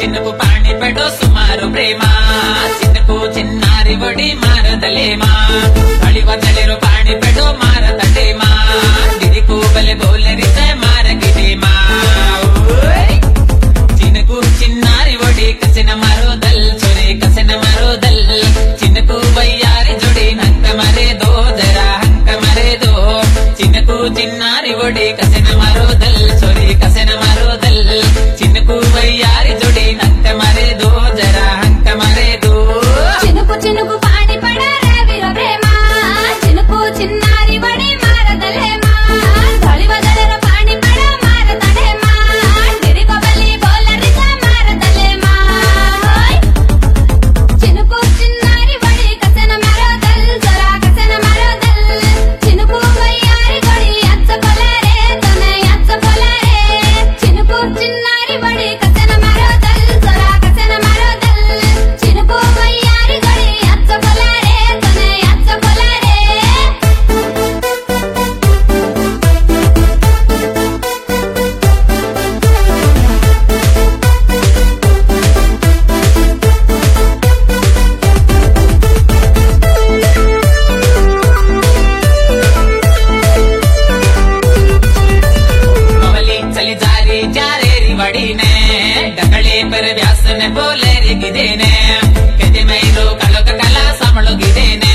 చిన్నకు పాణి పెడో సుమారు ప్రేమ చిన్నకు చిన్నారి ఒడి మారదలేమా ಅಳಿವ ತಳೆರು ಪಾಣಿ ಪೆಡೋ ಮಾರತಡೇಮಾ ದಿರಿಕು ಬಲೆ ಬೋಲರಿಸೆ ಮಾರಗಿದೇಮಾ ಚಿನ್ನಕು ಚಿನ್ನಾರಿ ಒಡಿ ಕಸಿನ ಮರೋದಲ್ ಸೊರೆ ಕಸಿನ ಮರೋದಲ್ ಚಿನ್ನಕು ಬಯ್ಯಾರಿ ಜೋಡಿ ಹಂಕ ಮರೆದೋ ಜರ ಹಂಕ ಮರೆದೋ ಚಿನ್ನಕು ಚಿನ್ನಾರಿ ಒಡಿ ಕಸಿನ ಮರೋದಲ್ ಸೊರೆ ಕಸಿನ ಮರೋದಲ್ ಚಿನ್ನಕು ಬಯ್ಯಾರಿ ಜೋಡಿ ಹಂಕ ಮರೆದೋ ಜರ ಹಂಕ ಮರೆದೋ చినుకు చినుకు పాడి పడరా వీర ప్రేమ చినుకు చిన్నారి వడి మారదలేమా ధళి వదలర పాడి పడ మారతడేమా గిరిగొబలి బోలరిస మారదలేమా చినుకు చిన్నారి వడి కసన మరోదల్ జరా కసన మరోదల్ చినుకు వయ్యారి గొడి అచ్చ కొలరే తనే అచ్చ కొలరే చినుకు చిన్నారి వడి కసన మరోదల్ జరా కసన మరోదల్ చినుకు వయ్యారి గొడి అచ్చ కొలరే తనే అచ్చ కొలరే कवली चली जारी जारेरी वडीने डकळे पर व्यासने बोलेरी गिदेने कदे मैलो कलोक कला समळो गिदेने